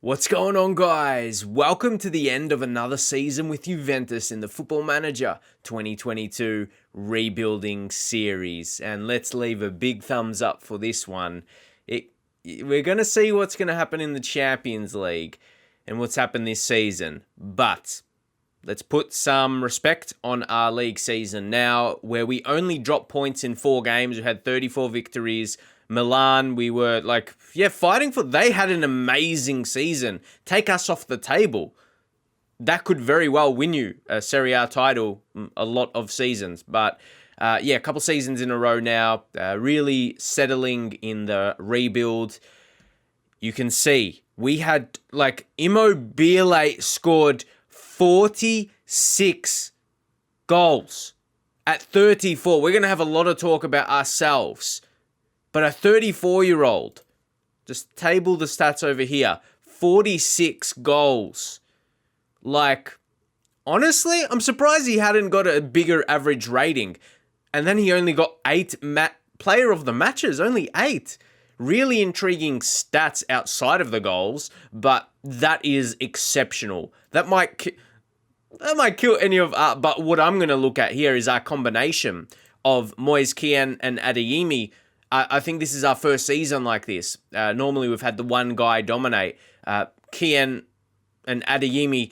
What's going on, guys? Welcome to the end of another season with Juventus in the Football Manager 2022 Rebuilding Series. And let's leave a big thumbs up for this one. We're going to see what's going to happen in the Champions League and what's happened this season. But let's put some respect on our league season now, where we only dropped points in 4 games. We had 34 victories. Milan, we were fighting for. They had an amazing season. Take us off the table. That could very well win you a Serie A title a lot of seasons. But a couple seasons in a row now, really settling in the rebuild. You can see we had Immobile scored 46 goals at 34. We're going to have a lot of talk about ourselves. But a 34-year-old, just table the stats over here, 46 goals. Honestly, I'm surprised he hadn't got a bigger average rating. And then he only got 8 player of the matches, only 8. Really intriguing stats outside of the goals, but that is exceptional. That might kill any of our, but what I'm going to look at here is our combination of Moise Kean and Adeyemi. I think this is our first season like this. Normally, we've had the one guy dominate. Kean and Adeyemi,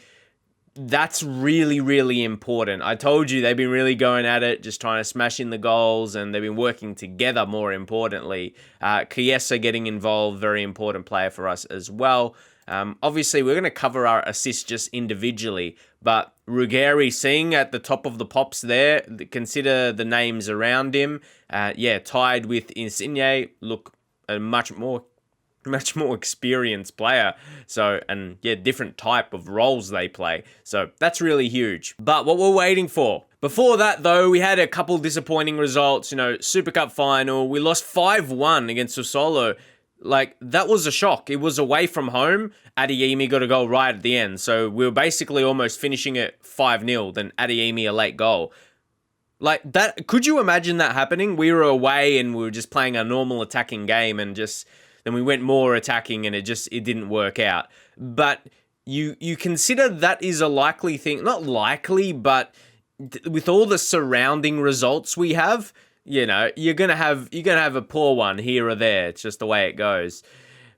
that's really, really important. I told you they've been really going at it, just trying to smash in the goals, and they've been working together, more importantly. Chiesa getting involved, very important player for us as well. Obviously, we're going to cover our assists just individually, but Ruggeri seeing at the top of the pops there, consider the names around him. Tied with Insigne, look, a much more experienced player. So, different type of roles they play. So that's really huge. But what we're waiting for. Before that, though, we had a couple disappointing results. Super Cup final, we lost 5-1 against Sassuolo. That was a shock. It was away from home. Adeyemi got a goal right at the end. So we were basically almost finishing it 5-0, then Adeyemi a late goal. That, could you imagine that happening? We were away and we were just playing a normal attacking game and then we went more attacking and it didn't work out. But you consider that is a likely thing. Not likely, but with all the surrounding results we have, you're gonna have a poor one here or there. It's just the way it goes.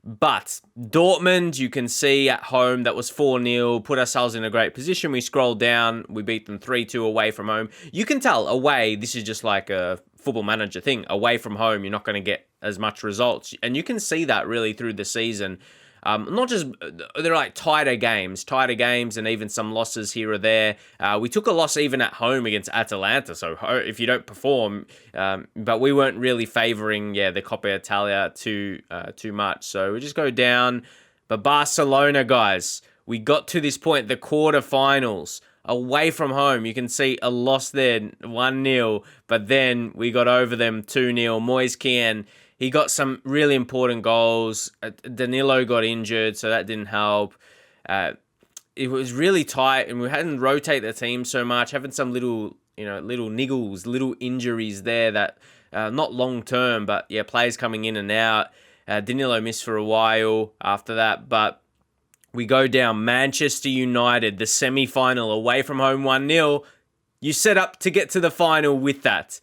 But Dortmund, you can see at home, that was 4-0, put ourselves in a great position. We scrolled down, we beat them 3-2 away from home. You can tell away, this is just like a Football Manager thing. Away from home, you're not going to get as much results. And you can see that really through the season. Not just, they're tighter games and even some losses here or there. We took a loss even at home against Atalanta, so if you don't perform, but we weren't really favouring, the Coppa Italia too much. So we just go down. But Barcelona, guys, we got to this point, the quarterfinals, away from home. You can see a loss there, 1-0, but then we got over them 2-0. Moise Kean, he got some really important goals. Danilo got injured, so that didn't help. It was really tight, and we hadn't rotated the team so much, having some little niggles, little injuries there that not long term, but players coming in and out. Danilo missed for a while after that, but we go down. Manchester United, the semi-final, away from home, 1-0. You set up to get to the final with that.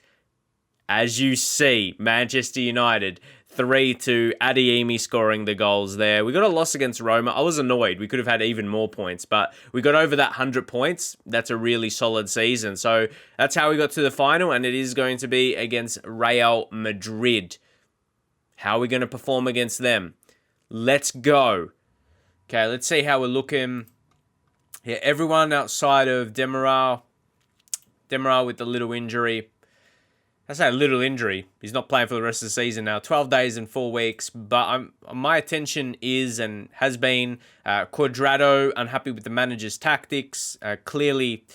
As you see, Manchester United, 3-2, Adeyemi scoring the goals there. We got a loss against Roma. I was annoyed. We could have had even more points, but we got over that 100 points. That's a really solid season. So that's how we got to the final, and it is going to be against Real Madrid. How are we going to perform against them? Let's go. Okay, let's see how we're looking. Everyone outside of Demiral with the little injury. I say a little injury. He's not playing for the rest of the season now. 12 days and 4 weeks. But my attention is and has been Cuadrado, unhappy with the manager's tactics. Clearly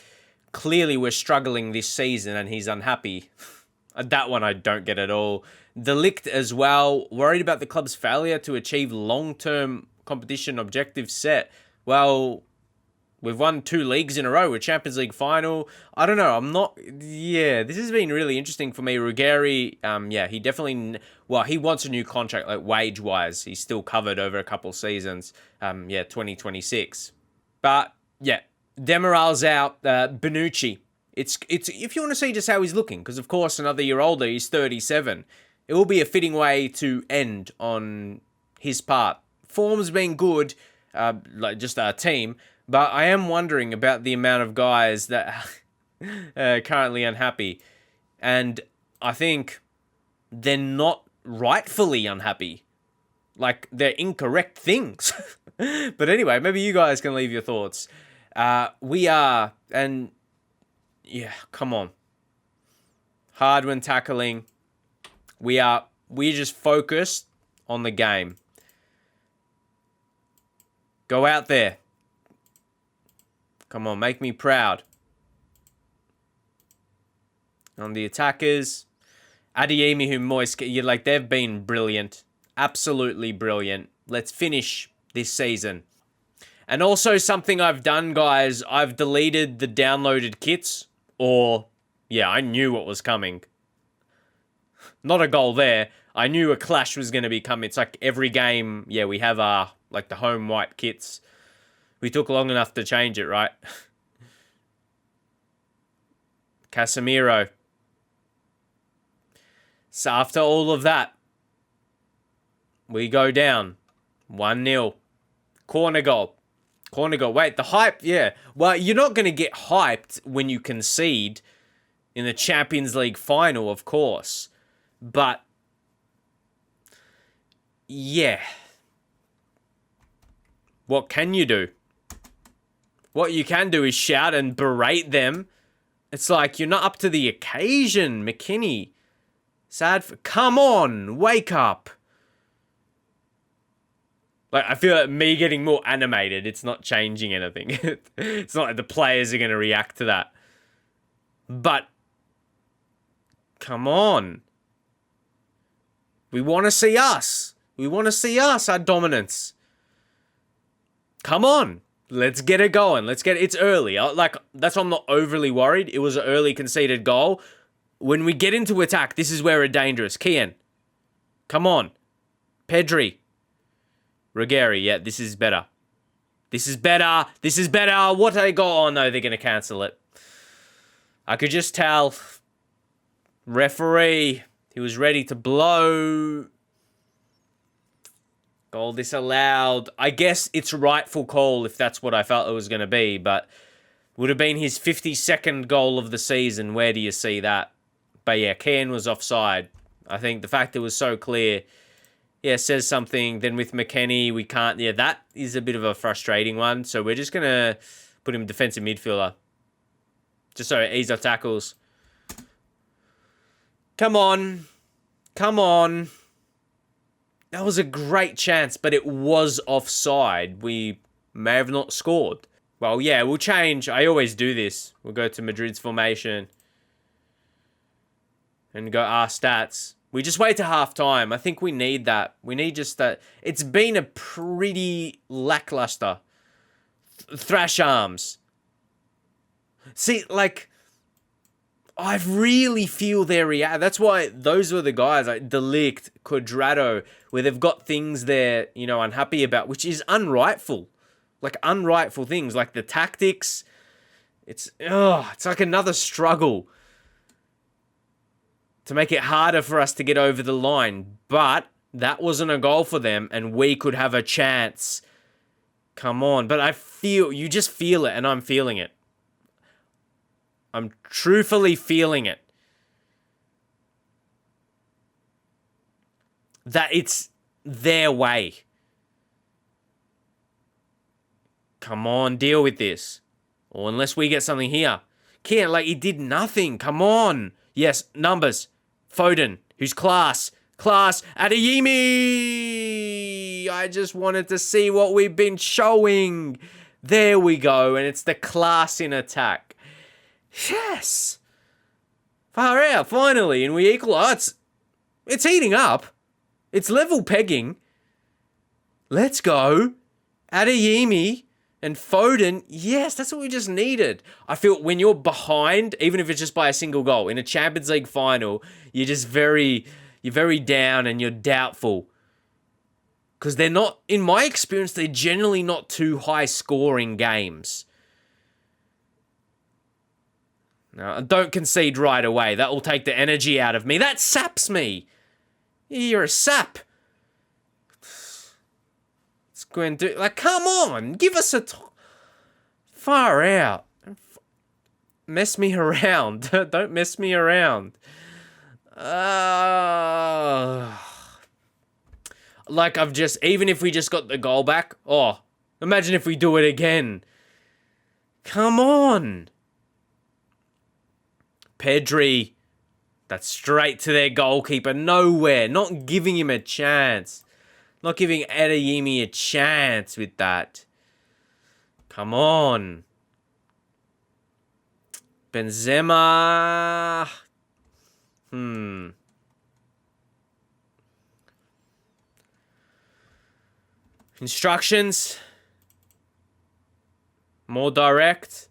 we're struggling this season and he's unhappy. That one I don't get at all. De Ligt as well. Worried about the club's failure to achieve long-term competition objectives set. Well, We've won 2 leagues in a row. We're Champions League final. I don't know. I'm not... Yeah, this has been really interesting for me. Ruggeri, yeah, he definitely... Well, he wants a new contract, like wage-wise. He's still covered over a couple seasons. Yeah, 2026. But, yeah, Demiral's out. Bonucci. It's if you want to see just how he's looking, because, of course, another year older, he's 37. It will be a fitting way to end on his part. Form's been good, like just our team... But I am wondering about the amount of guys that are currently unhappy. And I think they're not rightfully unhappy. Like, they're incorrect things. But anyway, maybe you guys can leave your thoughts. We are, and yeah, come on. Hard when tackling. We're just focused on the game. Go out there. Come on, make me proud. On the attackers, Adeyemi, who they've been brilliant. Absolutely brilliant. Let's finish this season. And also something I've done, guys, I've deleted the downloaded kits. Or, yeah, I knew what was coming. Not a goal there. I knew a clash was going to be coming. It's like every game, yeah, we have our, like the home white kits. We took long enough to change it, right? Casemiro. So after all of that, we go down. 1-0. Corner goal. Corner goal. Wait, the hype, yeah. Well, you're not going to get hyped when you concede in the Champions League final, of course. But, yeah. What can you do? What you can do is shout and berate them. It's like, you're not up to the occasion, McKinney. Come on, wake up. Like, I feel like me getting more animated, it's not changing anything. It's not like the players are going to react to that. But, come on. We want to see us. We want to see us, our dominance. Come on. Let's get it going. It's early. That's why I'm not overly worried. It was an early conceded goal. When we get into attack, this is where we're dangerous. Kian. Come on. Pedri. Ruggeri. Yeah, this is better. This is better. This is better. What a goal. Oh, no, they're going to cancel it. I could just tell. Referee. He was ready to blow. Goal disallowed. I guess it's rightful call if that's what I felt it was going to be, but would have been his 52nd goal of the season. Where do you see that? But yeah, Kian was offside. I think the fact it was so clear, yeah, says something. Then with McKennie, we can't. Yeah, that is a bit of a frustrating one. So we're just going to put him defensive midfielder. Just so ease off tackles. Come on. Come on. That was a great chance, but it was offside. We may have not scored. Well, yeah, we'll change. I always do this. We'll go to Madrid's formation. And go our stats. We just wait to half-time. I think we need that. We need just that. It's been a pretty lackluster. Thrash arms. See, like... I really feel their react. That's why those were the guys like De Ligt, Cuadrado, where they've got things they're, unhappy about, which is unrightful. Like unrightful things, like the tactics. It's like another struggle to make it harder for us to get over the line. But that wasn't a goal for them, and we could have a chance. Come on. But you just feel it, and I'm feeling it. I'm truthfully feeling it. That it's their way. Come on, deal with this. Or unless we get something here. Can't, he did nothing. Come on. Yes, numbers. Foden, who's class. Class. Adeyemi! I just wanted to see what we've been showing. There we go. And it's the class in attack. Yes! Far out, finally, and we equalise. It's heating up. It's level pegging. Let's go. Adeyemi And Foden, yes, that's what we just needed. I feel when you're behind, even if it's just by a single goal, in a Champions League final, you're very down and you're doubtful. Because they're not, in my experience, they're generally not too high scoring games. Now, don't concede right away. That will take the energy out of me. That saps me. You're a sap. Let's go and do, like, come on. Give us a far out. Mess me around. Don't mess me around. Like even if we just got the goal back, oh, imagine if we do it again. Come on. Pedri, that's straight to their goalkeeper, nowhere, not giving him a chance. Not giving Adeyemi a chance with that. Come on. Benzema. Instructions. More direct.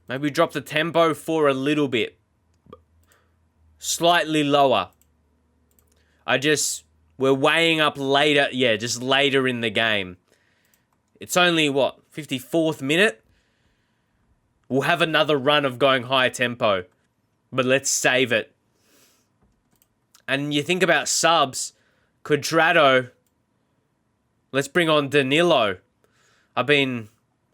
Maybe drop the tempo for a little bit. Slightly lower. We're weighing up later. Yeah, just later in the game. It's only, 54th minute? We'll have another run of going high tempo. But let's save it. And you think about subs. Cuadrado. Let's bring on Danilo. I've been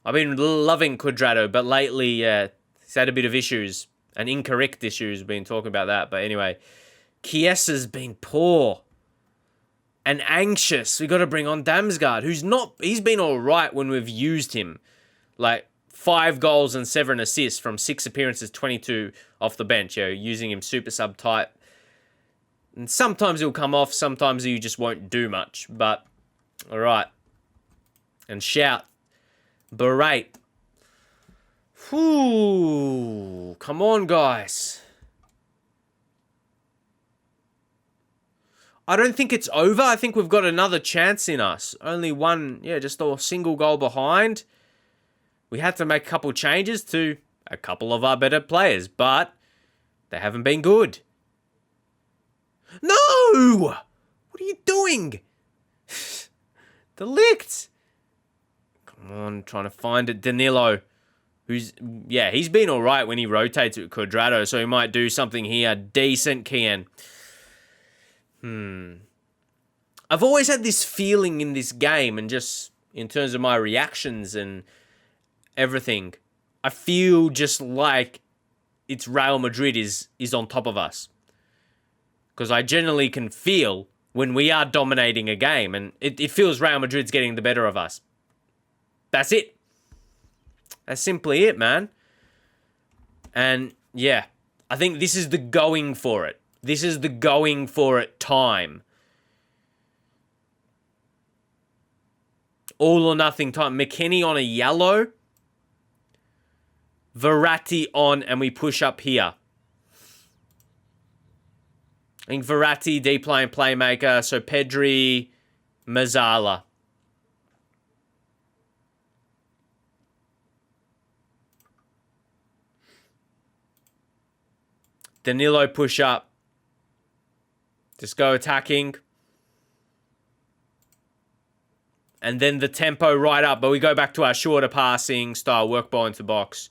loving Cuadrado, but lately, he's had a bit of issues. And incorrect issues. We've been talking about that. But anyway, Chiesa's been poor. And anxious. We got to bring on Damsgaard, he's been alright when we've used him. Like, 5 goals and 7 assists from 6 appearances, 22 off the bench. Using him super sub type. And sometimes he'll come off, sometimes he just won't do much. But, alright. And shout. Berate. Whew. Come on, guys. I don't think it's over. I think we've got another chance in us. Only one, just a single goal behind. We had to make a couple changes to a couple of our better players, but they haven't been good. No! What are you doing? Delict! Come on, trying to find it. Danilo. He's been alright when he rotates with Cuadrado, so he might do something here. Decent, Kian. I've always had this feeling in this game, and just in terms of my reactions and everything, I feel just like it's Real Madrid is on top of us. Because I generally can feel when we are dominating a game, and it feels Real Madrid's getting the better of us. That's it. That's simply it, man. And, I think this is the going for it. This is the going for it time. All or nothing time. McKennie on a yellow. Verratti on, and we push up here. I think Verratti, deep line playmaker. So Pedri, Mazzala. Danilo push up. Just go attacking. And then the tempo right up. But we go back to our shorter passing style. Work ball into box.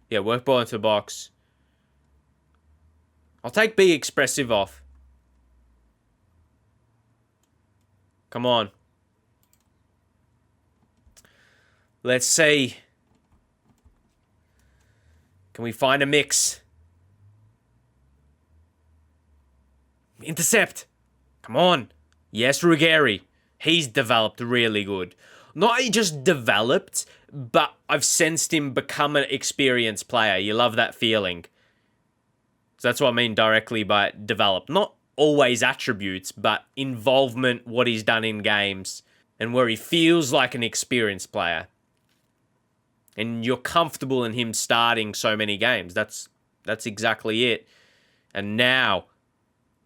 Yeah, work ball into box. I'll take Be Expressive off. Come on. Let's see. Can we find a mix? Intercept. Come on. Yes, Ruggeri. He's developed really good. Not just developed, but I've sensed him become an experienced player. You love that feeling. So that's what I mean directly by develop. Not always attributes, but involvement, what he's done in games, and where he feels like an experienced player. And you're comfortable in him starting so many games. That's exactly it. And now,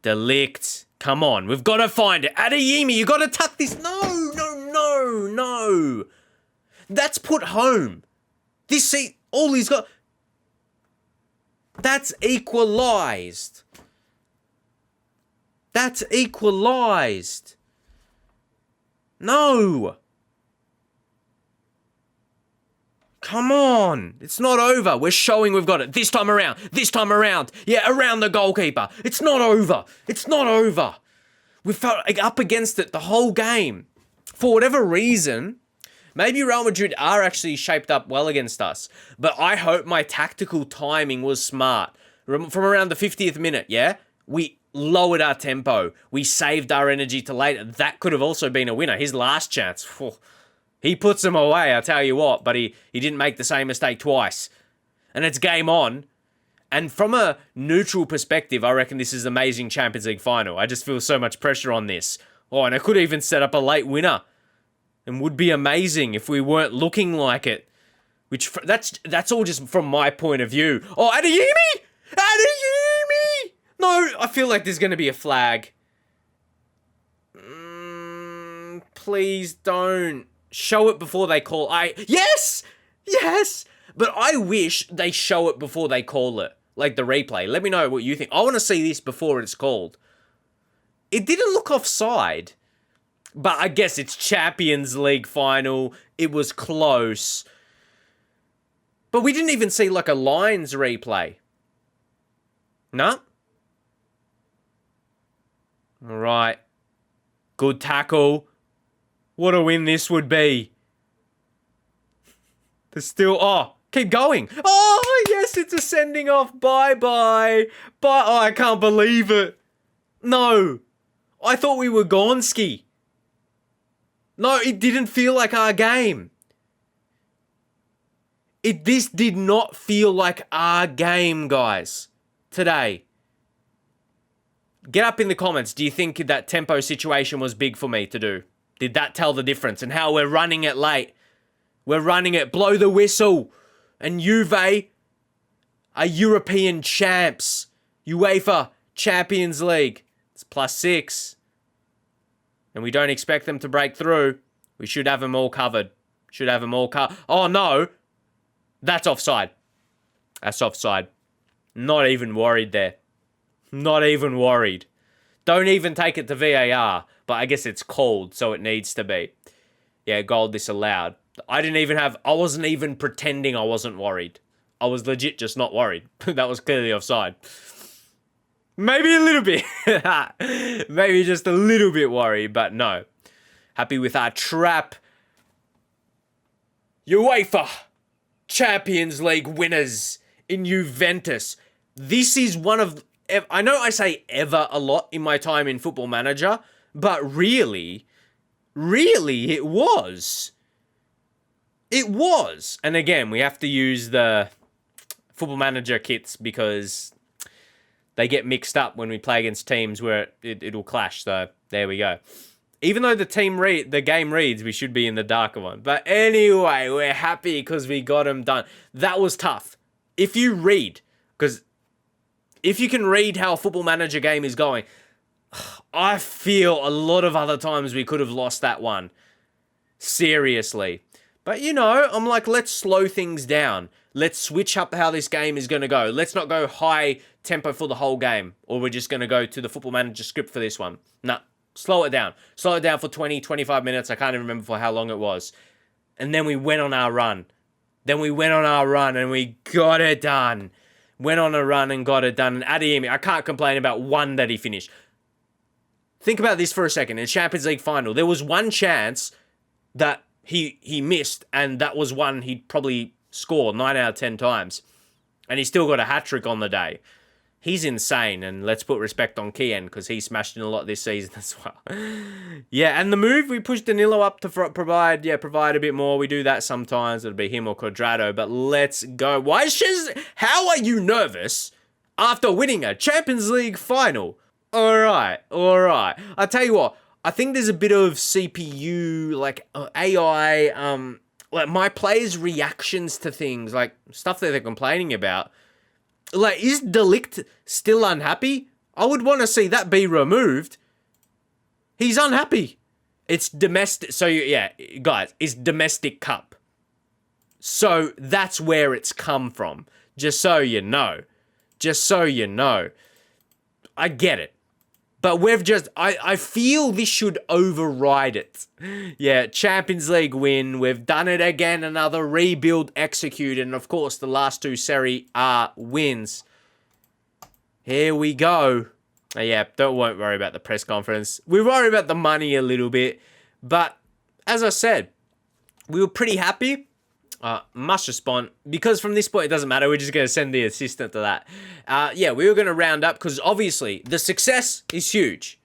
Delict. Come on, we've got to find it. Adeyemi, you got to tuck this. No. That's put home. All he's got... That's equalised. That's equalised. No. Come on. It's not over. We're showing we've got it. This time around. Yeah, around the goalkeeper. It's not over. We felt up against it the whole game. For whatever reason, maybe Real Madrid are actually shaped up well against us. But I hope my tactical timing was smart. From around the 50th minute, yeah? We lowered our tempo. We saved our energy to later. That could have also been a winner. His last chance. He puts them away, I tell you what. But he didn't make the same mistake twice. And it's game on. And from a neutral perspective, I reckon this is an amazing Champions League final. I just feel so much pressure on this. Oh, and I could even set up a late winner. And would be amazing if we weren't looking like it. Which, that's all just from my point of view. Oh, Adeyemi! Adeyemi! No, I feel like there's going to be a flag. Please don't. Show it before they call. Yes! But I wish they show it before they call it. Like the replay. Let me know what you think. I want to see this before it's called. It didn't look offside. But I guess it's Champions League final. It was close. But we didn't even see like a lines replay. No? Alright. Good tackle. What a win this would be. There's still... Oh, keep going. Oh, yes, it's a sending off. Bye-bye. Oh, I can't believe it. No. I thought we were Gonski. No, it didn't feel like our game. This did not feel like our game, guys. Today. Get up in the comments. Do you think that tempo situation was big for me to do? Did that tell the difference? And how we're running it late. We're running it. Blow the whistle. And Juve are European champs. UEFA Champions League. It's +6. And we don't expect them to break through. We should have them all covered. Oh, no. That's offside. Not even worried there. Not even worried. Don't even take it to VAR. But I guess it's called, so it needs to be. Yeah, goal disallowed. I wasn't even pretending I wasn't worried. I was legit just not worried. That was clearly offside. Maybe a little bit. Maybe just a little bit worried, but no. Happy with our trap. UEFA Champions League winners in Juventus. This is one of... I know I say ever a lot in my time in Football Manager, but really it was. It was. And again, we have to use the Football Manager kits because they get mixed up when we play against teams where it'll clash. So there we go. Even though the game reads, we should be in the darker one. But anyway, we're happy because we got them done. That was tough. If you read, because if you can read how a Football Manager game is going, I feel a lot of other times we could have lost that one. Seriously. But, you know, I'm like, let's slow things down. Let's switch up how this game is going to go. Let's not go high tempo for the whole game. Or we're just going to go to the Football Manager script for this one. Nah, slow it down. Slow it down for 20, 25 minutes. I can't even remember for how long it was. And then we went on our run. And we got it done. Went on a run and got it done. And Adeyemi, I can't complain about one that he finished. Think about this for a second. In Champions League final, there was one chance that he missed, and that was one he'd probably score 9 out of 10 times. And he still got a hat-trick on the day. He's insane, and let's put respect on Kian, because he smashed in a lot this season as well. Yeah, and the move, we pushed Danilo up to provide a bit more. We do that sometimes. It'll be him or Quadrado, but let's go. How are you nervous after winning a Champions League final? All right. I tell you what, I think there's a bit of CPU, like AI, like my players' reactions to things, like stuff that they're complaining about. Like, is Delict still unhappy? I would want to see that be removed. He's unhappy. It's domestic. So, yeah, guys, it's domestic cup. So that's where it's come from. Just so you know. Just so you know. I get it. But we've just... I feel this should override it. Yeah, Champions League win. We've done it again. Another rebuild executed. And, of course, the last two Serie A wins. Here we go. Yeah, won't worry about the press conference. We worry about the money a little bit. But, as I said, we were pretty happy. Must respond. Because from this point, it doesn't matter. We're just going to send the assistant to that. Yeah, we were going to round up because, obviously, the success is huge.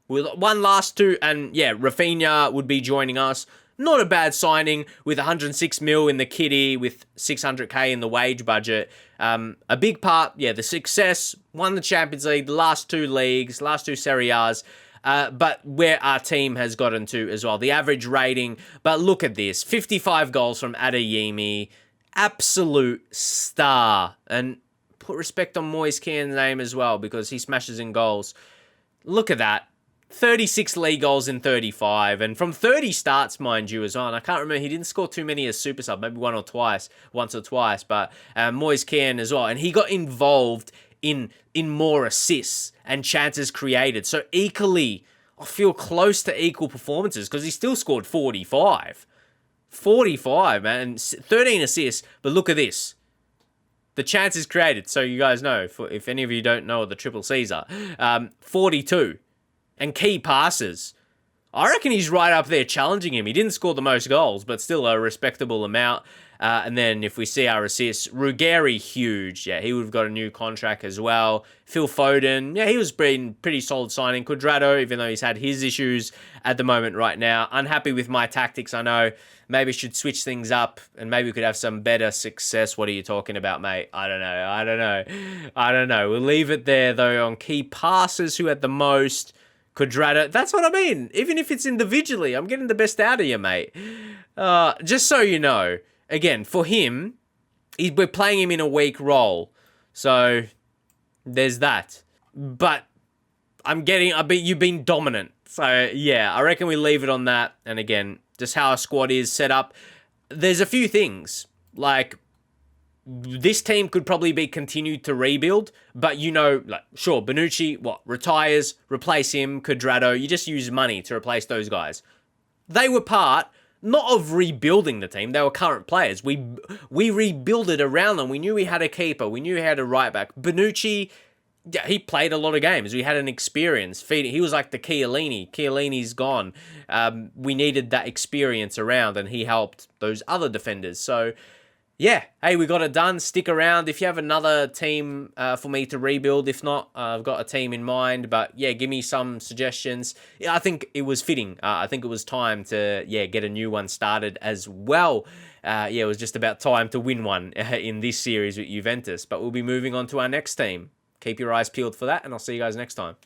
We won last two, and, yeah, Rafinha would be joining us. Not a bad signing with 106 mil in the kitty, with 600k in the wage budget. A big part, yeah, the success, won the Champions League, the last two leagues, last two Serie A's, but where our team has gotten to as well. The average rating, but look at this, 55 goals from Adeyemi, absolute star. And put respect on Moise Kean's name as well, because he smashes in goals. Look at that. 36 league goals in 35, and from 30 starts, mind you, as well. And I can't remember, he didn't score too many as super sub, maybe once or twice, but Moise Kean as well. And he got involved in more assists and chances created. So equally, I feel close to equal performances, because he still scored 45. 45, man, and 13 assists, but look at this. The chances created, so you guys know, if any of you don't know what the triple C's are, 42. And key passes. I reckon he's right up there challenging him. He didn't score the most goals, but still a respectable amount. And then if we see our assists, Ruggeri, huge. Yeah, he would have got a new contract as well. Phil Foden, yeah, he was pretty solid signing. Cuadrado, even though he's had his issues at the moment right now. Unhappy with my tactics, I know. Maybe should switch things up and maybe we could have some better success. What are you talking about, mate? I don't know. We'll leave it there, though, on key passes, who had the most. Cuadrado, that's what I mean. Even if it's individually, I'm getting the best out of you, mate. Just so you know, again, for him, we're playing him in a weak role. So, there's that. But, you've been dominant. So, yeah, I reckon we leave it on that. And again, just how our squad is set up. There's a few things. Like, this team could probably be continued to rebuild, but sure, Bonucci, retires, replace him, Cuadrado, you just use money to replace those guys. They were part, not of rebuilding the team, they were current players. We rebuilded around them. We knew we had a keeper, we knew we had a right back. Bonucci, yeah, he played a lot of games. We had an experience. He was like the Chiellini. Chiellini's gone. We needed that experience around, and he helped those other defenders. So, yeah, hey, we got it done. Stick around. If you have another team for me to rebuild, if not, I've got a team in mind. But yeah, give me some suggestions. Yeah, I think it was fitting. I think it was time to, get a new one started as well. It was just about time to win one in this series with Juventus. But we'll be moving on to our next team. Keep your eyes peeled for that, and I'll see you guys next time.